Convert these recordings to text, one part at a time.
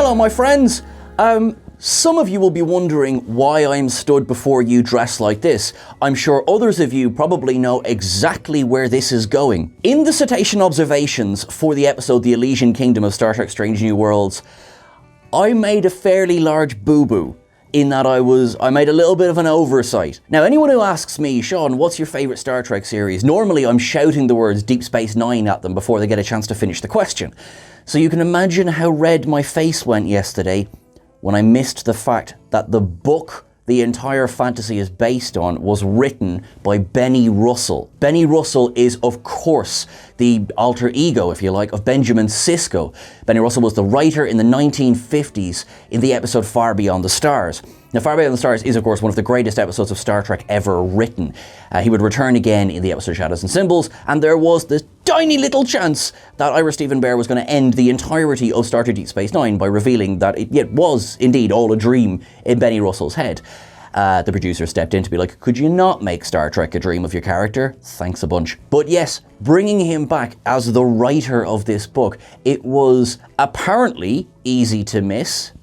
Hello, my friends. Some of you will be wondering why I'm stood before you dressed like this. I'm sure others of you probably know exactly where this is going. In the citation observations for the episode The Elysian Kingdom of Star Trek Strange New Worlds, I made a fairly large boo-boo in that I made a little bit of an oversight. Now, anyone who asks me, Sean, what's your favourite Star Trek series? Normally I'm shouting the words Deep Space Nine at them before they get a chance to finish the question. So you can imagine how red my face went yesterday when I missed the fact that the book the entire fantasy is based on was written by Benny Russell. Benny Russell is, of course, the alter ego, if you like, of Benjamin Sisko. Benny Russell was the writer in the 1950s in the episode Far Beyond the Stars. Now, Far Beyond the Stars is, of course, one of the greatest episodes of Star Trek ever written. He would return again in the episode Shadows and Symbols, and there was this tiny little chance that Ira Stephen Bear was going to end the entirety of Star Trek Deep Space Nine by revealing that it was indeed all a dream in Benny Russell's head. The producer stepped in to be like, could you not make Star Trek a dream of your character? Thanks a bunch. But yes, bringing him back as the writer of this book, it was apparently easy to miss.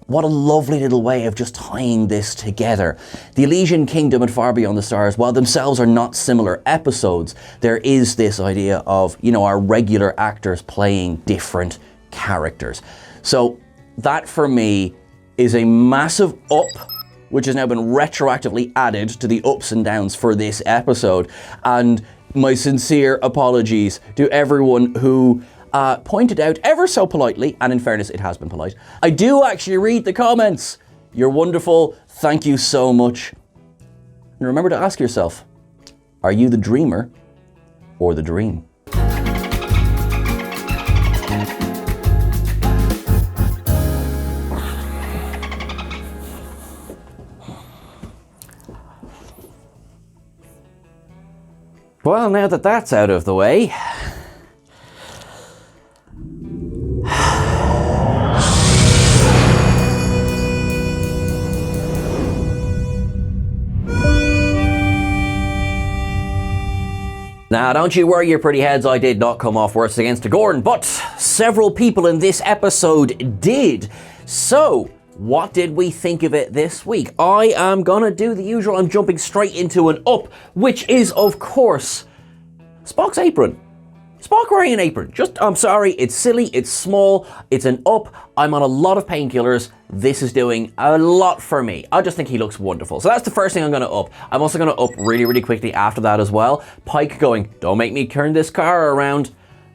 What a lovely little way of just tying this together. The Elysian Kingdom and Far Beyond the Stars, while themselves are not similar episodes, there is this idea of, our regular actors playing different characters. So that for me is a massive up, which has now been retroactively added to the ups and downs for this episode. And my sincere apologies to everyone who pointed out ever so politely, and in fairness, it has been polite. I do actually read the comments. You're wonderful. Thank you so much. And remember to ask yourself, are you the dreamer or the dream? Well, now that that's out of the way, now, don't you worry your pretty heads, I did not come off worse against a Gorn, but several people in this episode did. So, what did we think of it this week? I am gonna do the usual. I'm jumping straight into an up, which is, of course, Spock's apron. Spock wearing an apron. I'm sorry, it's silly, it's small, it's an up. I'm on a lot of painkillers. This is doing a lot for me. I just think he looks wonderful. So that's the first thing I'm gonna up. I'm also gonna up really, really quickly after that as well. Pike going, don't make me turn this car around.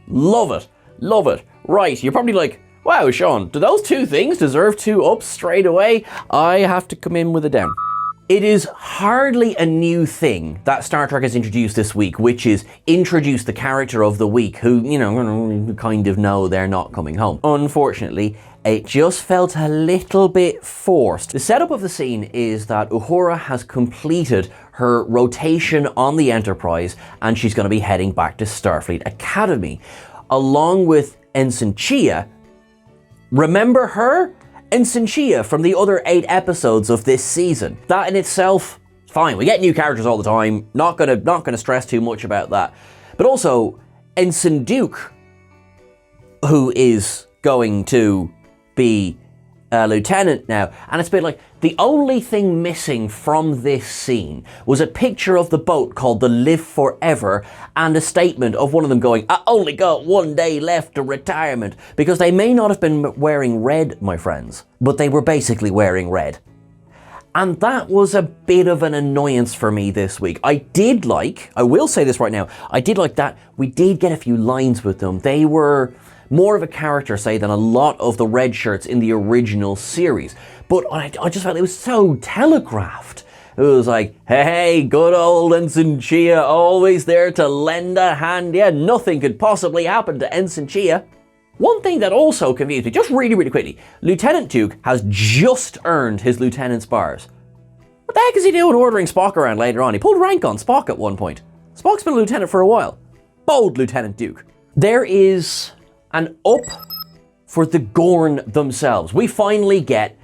Love it, love it. Right, you're probably like, wow, Sean, do those two things deserve two ups straight away? I have to come in with a down. It is hardly a new thing that Star Trek has introduced this week, which is introduce the character of the week who, kind of know they're not coming home. Unfortunately, it just felt a little bit forced. The setup of the scene is that Uhura has completed her rotation on the Enterprise and she's going to be heading back to Starfleet Academy, along with Ensign Chia. Remember her? Ensign Chia from the other 8 episodes of this season. That in itself, fine. We get new characters all the time. Not gonna stress too much about that. But also, Ensign Duke, who is going to be a lieutenant now. And it's been like, the only thing missing from this scene was a picture of the boat called the Live Forever and a statement of one of them going, I only got 1 day left to retirement. Because they may not have been wearing red, my friends, but they were basically wearing red. And that was a bit of an annoyance for me this week. I will say this right now, I did like that we did get a few lines with them. They were more of a character, say, than a lot of the red shirts in the original series. But I just felt it was so telegraphed. It was like, hey, good old Ensign Chia, always there to lend a hand. Yeah, nothing could possibly happen to Ensign Chia. One thing that also confused me, just really, really quickly, Lieutenant Duke has just earned his lieutenant's bars. What the heck is he doing ordering Spock around later on? He pulled rank on Spock at one point. Spock's been a lieutenant for a while. Bold Lieutenant Duke. There is an up for the Gorn themselves. We finally get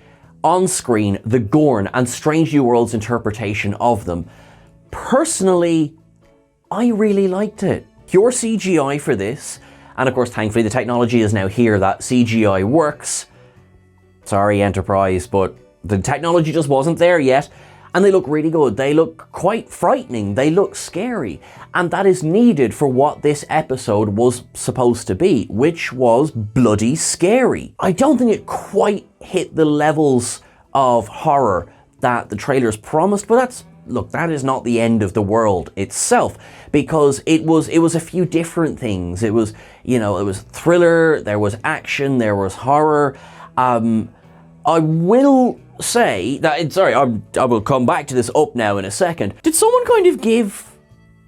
on screen the Gorn and Strange New Worlds interpretation of them. Personally, I really liked it. Pure CGI for this, and of course thankfully the technology is now here that CGI works, Sorry, Enterprise, but the technology just wasn't there yet. And they look really good. They look quite frightening. They look scary. And that is needed for what this episode was supposed to be, which was bloody scary. I don't think it quite hit the levels of horror that the trailers promised, but that is not the end of the world itself, because it was a few different things. It was, it was thriller, there was action, there was horror. I will say that, I will come back to this up now in a second. Did someone kind of give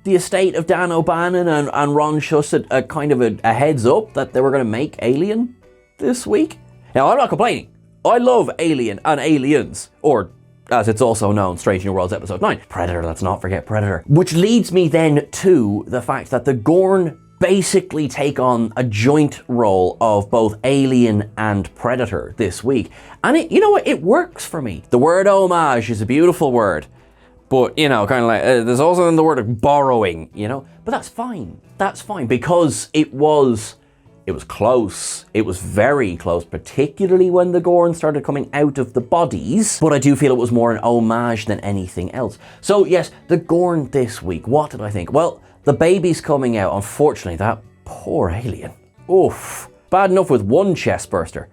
the estate of Dan O'Bannon and Ron Schuss a kind of a heads up that they were going to make Alien this week? Now, I'm not complaining. I love Alien and Aliens, or as it's also known, Strange New Worlds Episode 9. Predator, let's not forget Predator. Which leads me then to the fact that the Gorn basically take on a joint role of both Alien and Predator this week. And it works for me. The word homage is a beautiful word, but, kind of like, there's also the word of borrowing, but that's fine. That's fine, because it was close. It was very close, particularly when the Gorn started coming out of the bodies. But I do feel it was more an homage than anything else. So yes, the Gorn this week. What did I think? Well, the baby's coming out. Unfortunately, that poor alien. Oof. Bad enough with one chest burster.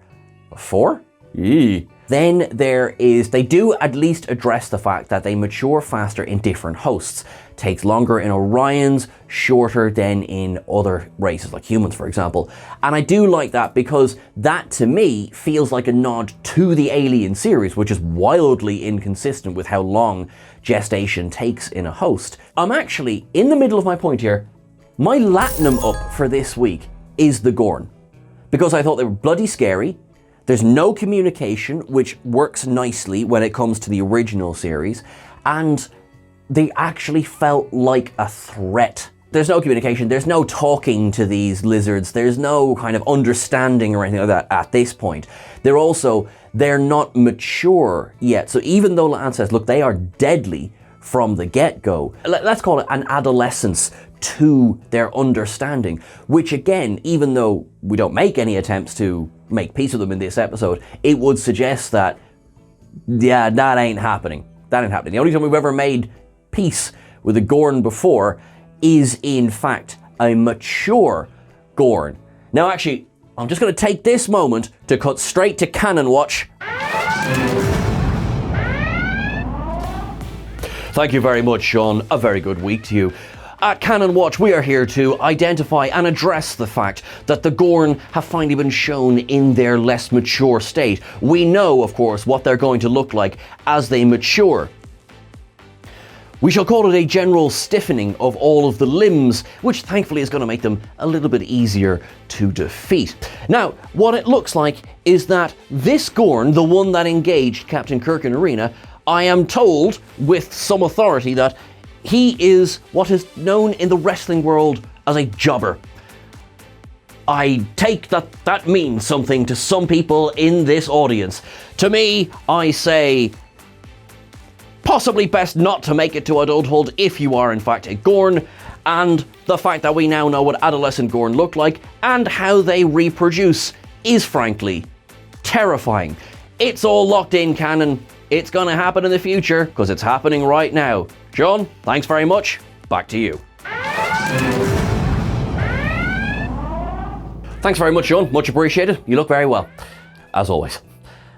4? Eee. Then they do at least address the fact that they mature faster in different hosts. Takes longer in Orions, shorter than in other races, like humans, for example. And I do like that, because that, to me, feels like a nod to the Alien series, which is wildly inconsistent with how long gestation takes in a host. I'm actually in the middle of my point here. My Latinum up for this week is the Gorn, because I thought they were bloody scary. There's no communication, which works nicely when it comes to the original series, and they actually felt like a threat. There's no communication, there's no talking to these lizards, there's no kind of understanding or anything like that at this point. They're not mature yet. So even though La'an says, look, they are deadly from the get-go, let's call it an adolescence to their understanding, which again, even though we don't make any attempts to make peace with them in this episode, it would suggest that, yeah, that ain't happening. That ain't happening. The only time we've ever made peace with a Gorn before is, in fact, a mature Gorn. Now, actually, I'm just going to take this moment to cut straight to Canon Watch. Thank you very much, Sean. A very good week to you. At Canon Watch, we are here to identify and address the fact that the Gorn have finally been shown in their less mature state. We know, of course, what they're going to look like as they mature. We shall call it a general stiffening of all of the limbs, which thankfully is going to make them a little bit easier to defeat. Now, what it looks like is that this Gorn, the one that engaged Captain Kirk in Arena, I am told with some authority that he is what is known in the wrestling world as a jobber. I take that means something to some people in this audience. To me, I say, possibly best not to make it to adulthood if you are in fact a Gorn, and the fact that we now know what adolescent Gorn look like and how they reproduce is frankly terrifying. It's all locked in canon. It's gonna happen in the future because it's happening right now. Sean, thanks very much. Back to you. Thanks very much, Sean. Much appreciated. You look very well, as always.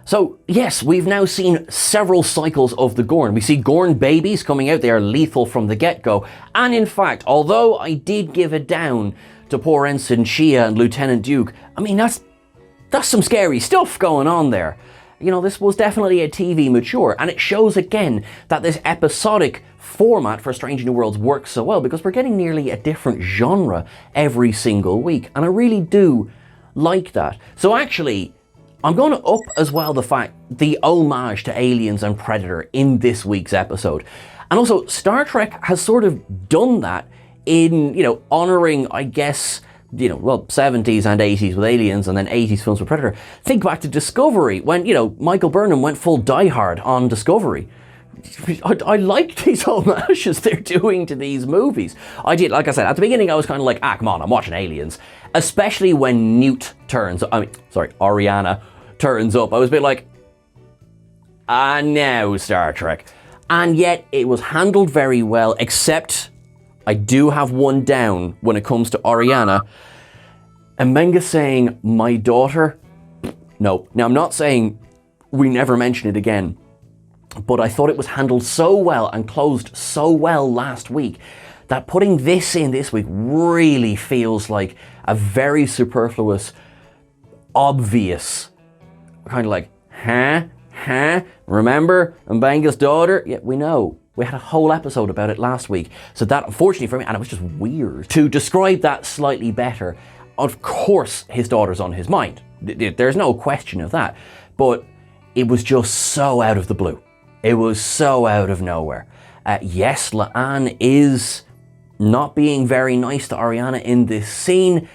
So, yes, we've now seen several cycles of the Gorn. We see Gorn babies coming out. They are lethal from the get-go. And in fact, although I did give it down to poor Ensign Shia and Lieutenant Duke, I mean, that's some scary stuff going on there. You know, this was definitely a TV mature, and it shows again that this episodic format for Strange New Worlds works so well, because we're getting nearly a different genre every single week, and I really do like that. So actually, I'm going to up as well the homage to Aliens and Predator in this week's episode. And also, Star Trek has sort of done that in, honoring, I guess, 70s and 80s with Aliens and then 80s films with Predator. Think back to Discovery when, Michael Burnham went full Die Hard on Discovery. I like these homages they're doing to these movies. I did, like I said, at the beginning I was kind of like, come on, I'm watching Aliens. Especially when Ariana turns up, I was a bit like, now Star Trek. And yet it was handled very well, except I do have one down when it comes to Ariana. Mbenga saying, my daughter? No. Now, I'm not saying we never mention it again, but I thought it was handled so well and closed so well last week that putting this in this week really feels like a very superfluous, obvious, kind of like, remember Mbenga's daughter? Yeah, we know. We had a whole episode about it last week. So that, unfortunately for me, and it was just weird. To describe that slightly better, of course his daughter's on his mind. There's no question of that. But it was just so out of the blue. It was so out of nowhere. Yes, La'an is not being very nice to Ariana in this scene,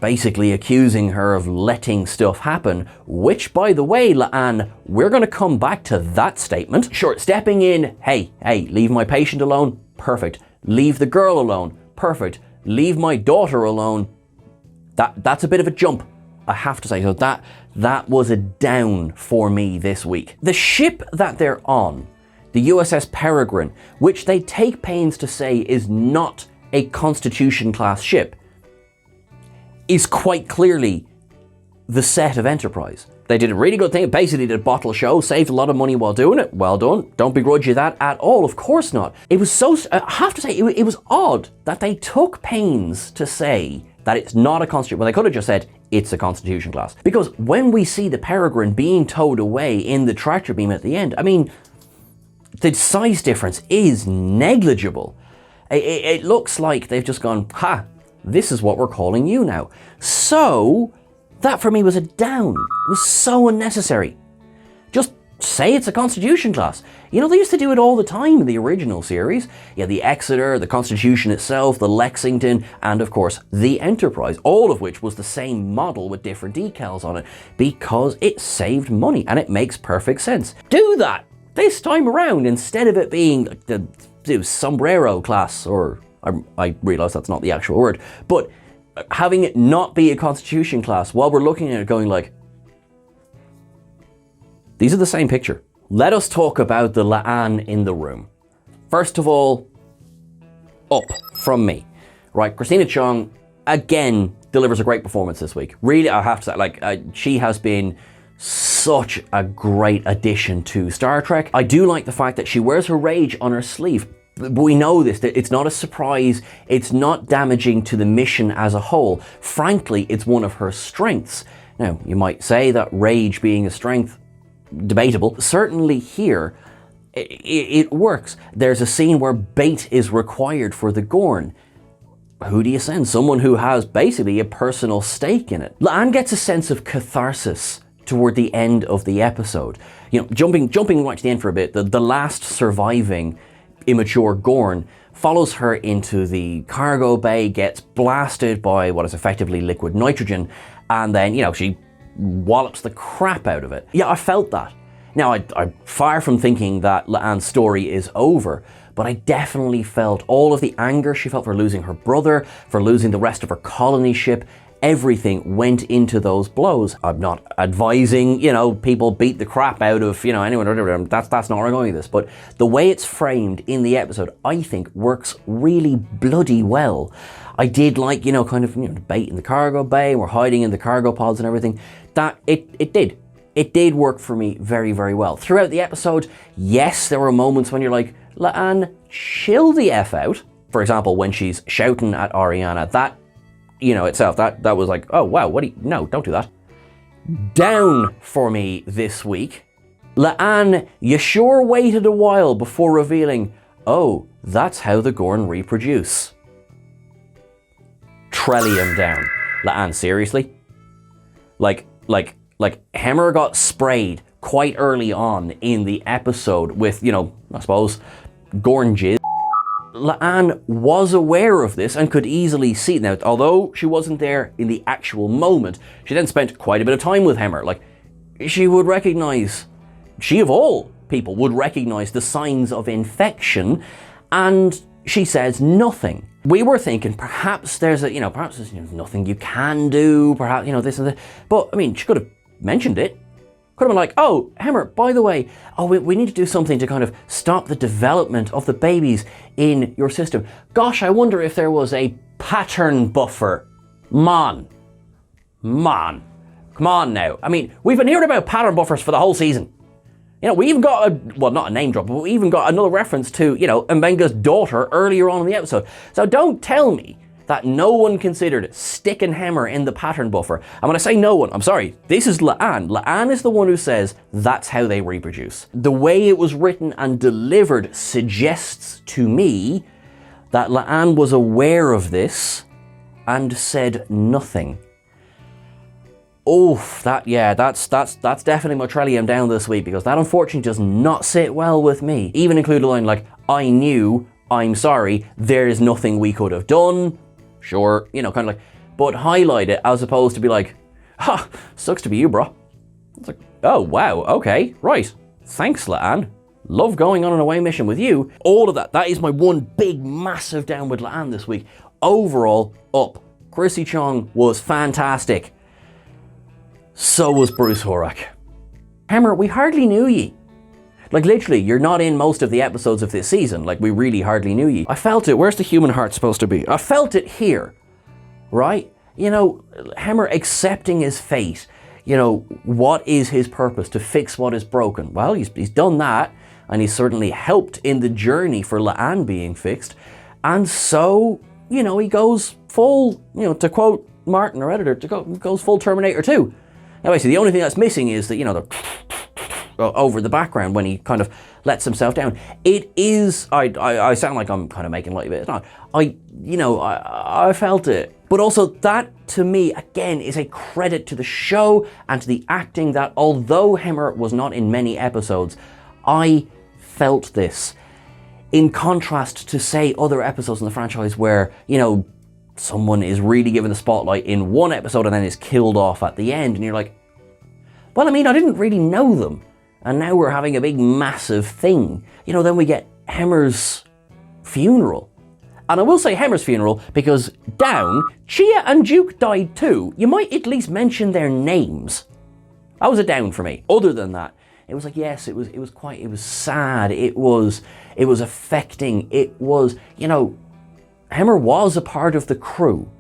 basically accusing her of letting stuff happen, which, by the way, La'an, we're going to come back to that statement. Sure, stepping in, hey, leave my patient alone, perfect. Leave the girl alone, perfect. Leave my daughter alone, that's a bit of a jump, I have to say. So that was a down for me this week. The ship that they're on, the USS Peregrine, which they take pains to say is not a Constitution-class ship, is quite clearly the set of Enterprise. They did a really good thing. Basically did a bottle show, saved a lot of money while doing it. Well done. Don't begrudge you that at all. Of course not. It was so, I have to say, it was odd that they took pains to say that it's not a Constitution. Well, they could have just said it's a Constitution class. Because when we see the Peregrine being towed away in the tractor beam at the end, I mean, the size difference is negligible. It looks like they've just gone, this is what we're calling you now. So, that for me was a down. It was so unnecessary. Just say it's a Constitution class. You know, they used to do it all the time in the original series. Yeah, the Exeter, the Constitution itself, the Lexington, and of course, the Enterprise, all of which was the same model with different decals on it, because it saved money, and it makes perfect sense. Do that this time around, instead of it being the sombrero class, or I realize that's not the actual word, but having it not be a Constitution class while we're looking at it going like, these are the same picture. Let us talk about the La'an in the room. First of all, up from me. Right, Christina Chung, again, delivers a great performance this week. Really, I have to say, she has been such a great addition to Star Trek. I do like the fact that she wears her rage on her sleeve. We know this, that it's not a surprise, it's not damaging to the mission as a whole. Frankly, it's one of her strengths. Now, you might say that rage being a strength, debatable. Certainly here, it works. There's a scene where bait is required for the Gorn. Who do you send? Someone who has basically a personal stake in it. La'an gets a sense of catharsis toward the end of the episode. You know, jumping right to the end for a bit, the last surviving immature Gorn follows her into the cargo bay, gets blasted by what is effectively liquid nitrogen, and then, you know, she wallops the crap out of it. Yeah, I felt that. Now, I'm far from thinking that La'an's story is over, but I definitely felt all of the anger she felt for losing her brother, for losing the rest of her colony ship. Everything went into those blows. I'm not advising, you know, people beat the crap out of, you know, anyone, that's not where I'm going with this, but the way it's framed in the episode, I think works really bloody well. I did like, you know, kind of, you know, bait in the cargo bay, and we're hiding in the cargo pods and everything. That, it did work for me very, very well. Throughout the episode, yes, there were moments when you're like, La'an, chill the F out. For example, when she's shouting at Ariana, that, you know, itself, that was like, oh wow, no, don't do that. Down for me this week. La'an, you sure waited a while before revealing, oh, that's how the Gorn reproduce. Trillium down. La'an, seriously? Like Hemmer got sprayed quite early on in the episode with, you know, I suppose, Gorn jizz. La'an was aware of this and could easily see. Now, although she wasn't there in the actual moment, she then spent quite a bit of time with Hemmer. Like, she would recognize, she of all people would recognize the signs of infection, and she says nothing. We were thinking perhaps there's nothing you can do, perhaps, you know, this and that. But, I mean, she could have mentioned it. Could have been like, oh, Hemmer, by the way, we need to do something to kind of stop the development of the babies in your system. Gosh, I wonder if there was a pattern buffer. Come on now. I mean, we've been hearing about pattern buffers for the whole season. You know, we even got not a name drop, but we even got another reference to, Mbenga's daughter earlier on in the episode. So don't tell me that no one considered sticking Hemmer in the pattern buffer. And when I say no one, I'm sorry, this is La'an. La'an is the one who says that's how they reproduce. The way it was written and delivered suggests to me that La'an was aware of this and said nothing. Oof, that's definitely my Trellium down this week, because that unfortunately does not sit well with me. Even include a line like, I knew, I'm sorry, there's nothing we could have done. Sure, kind of like, but highlight it as opposed to be like, ha, sucks to be you, bro. It's like, oh, wow, okay, right. Thanks, La'an. Love going on an away mission with you. All of that is my one big, massive down with La'an this week. Overall, up. Chrissy Chong was fantastic. So was Bruce Horak. Hemmer, we hardly knew ye. Like, literally, you're not in most of the episodes of this season. Like, we really hardly knew ye. I felt it. Where's the human heart supposed to be? I felt it here, right? Hemmer accepting his fate. What is his purpose? To fix what is broken. Well, he's done that, and he's certainly helped in the journey for La'an being fixed. And so, he goes full, to quote Martin, our editor, goes full Terminator 2. Now, basically, the only thing that's missing is that, the over the background when he kind of lets himself down. It is, I sound like I'm kind of making light of it. It's not. I felt it. But also that, to me, again, is a credit to the show and to the acting that, although Hemmer was not in many episodes, I felt this. In contrast to, say, other episodes in the franchise where, someone is really given the spotlight in one episode and then is killed off at the end, and you're like, well, I mean, I didn't really know them, and now we're having a big, massive thing. Then we get Hemmer's funeral. And I will say Hemmer's funeral because down, Chia and Duke died too. You might at least mention their names. That was a down for me. Other than that, it was like, yes, it was sad. It was affecting. It was, Hemmer was a part of the crew.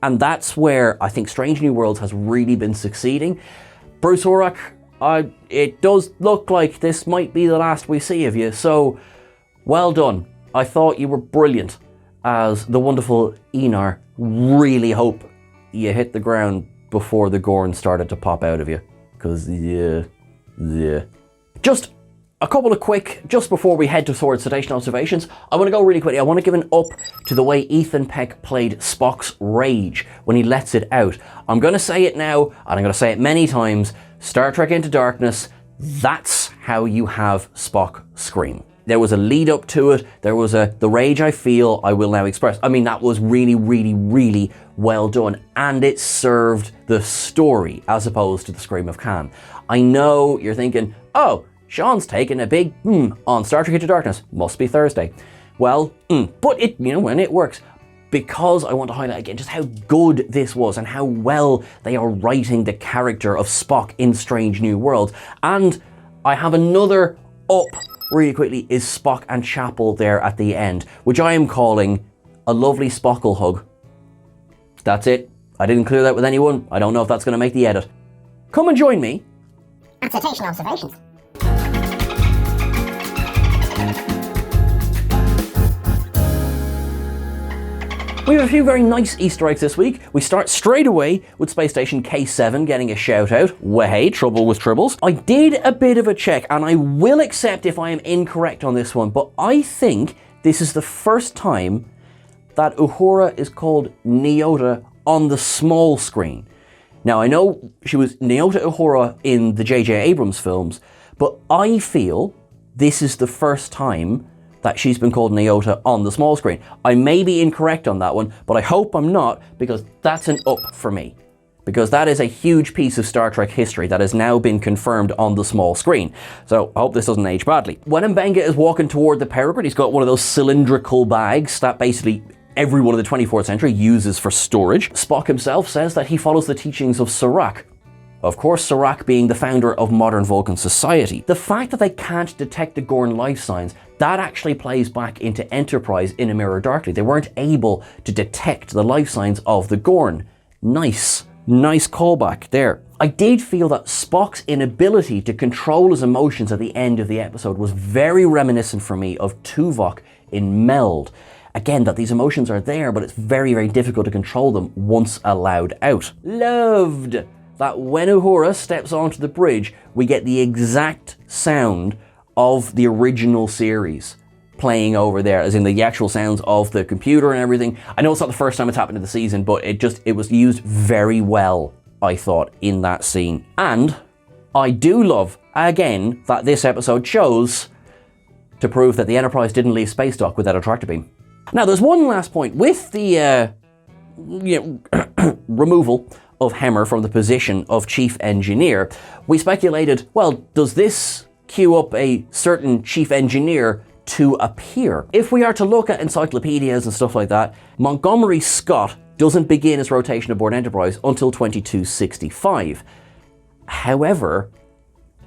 And that's where I think Strange New Worlds has really been succeeding. Bruce Horak, it does look like this might be the last we see of you, so well done. I thought you were brilliant as the wonderful Einar. Really hope you hit the ground before the Gorn started to pop out of you, because yeah. Just a couple of quick, just before we head towards Sedation Observations, I want to go really quickly. I want to give an up to the way Ethan Peck played Spock's rage when he lets it out. I'm going to say it now, and I'm going to say it many times. Star Trek Into Darkness, that's how you have Spock scream. There was a lead up to it. There was the rage I feel, I will now express. I mean, that was really, really, really well done. And it served the story as opposed to the scream of Khan. I know you're thinking, oh, Sean's taking a big on Star Trek Into Darkness. Must be Thursday. Well, but it, when it works. Because I want to highlight again just how good this was and how well they are writing the character of Spock in Strange New Worlds. And I have another up really quickly is Spock and Chapel there at the end, which I am calling a lovely Spockle hug. That's it. I didn't clear that with anyone. I don't know if that's going to make the edit. Come and join me at Sedation Observations. We have a few very nice Easter eggs this week. We start straight away with Space Station K7 getting a shout out. Way, trouble with tribbles. I did a bit of a check, and I will accept if I am incorrect on this one, but I think this is the first time that Uhura is called Nyota on the small screen. Now, I know she was Nyota Uhura in the J.J. Abrams films, but I feel this is the first time that she's been called Nyota on the small screen. I may be incorrect on that one, but I hope I'm not, because that's an up for me. Because that is a huge piece of Star Trek history that has now been confirmed on the small screen. So I hope this doesn't age badly. When Mbenga is walking toward the power grid, he's got one of those cylindrical bags that basically everyone of the 24th century uses for storage. Spock himself says that he follows the teachings of Serac. Of course, Serac being the founder of modern Vulcan society. The fact that they can't detect the Gorn life signs, that actually plays back into Enterprise in A Mirror Darkly. They weren't able to detect the life signs of the Gorn. Nice callback there. I did feel that Spock's inability to control his emotions at the end of the episode was very reminiscent for me of Tuvok in Meld. Again, that these emotions are there, but it's very, very difficult to control them once allowed out. Loved that when Uhura steps onto the bridge, we get the exact sound of the original series playing over there, as in the actual sounds of the computer and everything. I know it's not the first time it's happened in the season, but it was used very well, I thought, in that scene. And I do love, again, that this episode chose to prove that the Enterprise didn't leave space dock without a tractor beam. Now, there's one last point. With the removal of Hemmer from the position of chief engineer, we speculated, well, does this cue up a certain chief engineer to appear? If we are to look at encyclopedias and stuff like that, Montgomery Scott doesn't begin his rotation aboard Enterprise until 2265. However,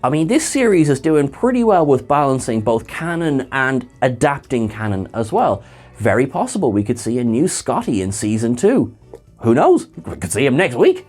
I mean, this series is doing pretty well with balancing both canon and adapting canon as well. Very possible we could see a new Scotty in season 2. Who knows? We could see him next week.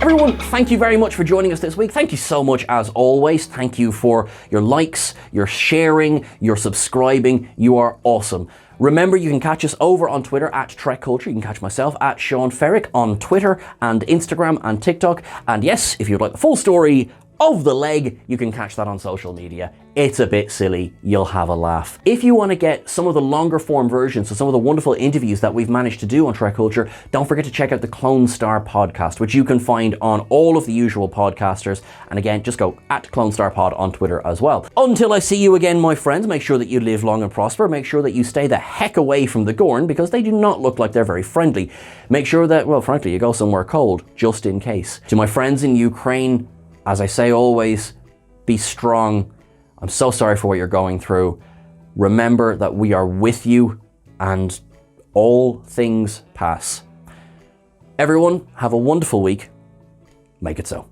Everyone, thank you very much for joining us this week. Thank you so much as always. Thank you for your likes, your sharing, your subscribing. You are awesome. Remember, you can catch us over on Twitter at Trek Culture. You can catch myself at Sean Ferrick on Twitter and Instagram and TikTok. And yes, if you'd like the full story of the leg, you can catch that on social media. It's a bit silly, you'll have a laugh. If you want to get some of the longer form versions of some of the wonderful interviews that we've managed to do on Trek Culture, don't forget to check out the Clone Star podcast, which you can find on all of the usual podcasters. And again, just go at Clone Star Pod on Twitter as well. Until I see you again, my friends, make sure that you live long and prosper. Make sure that you stay the heck away from the Gorn, because they do not look like they're very friendly. Make sure that, well, frankly, you go somewhere cold, just in case. To my friends in Ukraine, as I say always, be strong. I'm so sorry for what you're going through. Remember that we are with you and all things pass. Everyone, have a wonderful week. Make it so.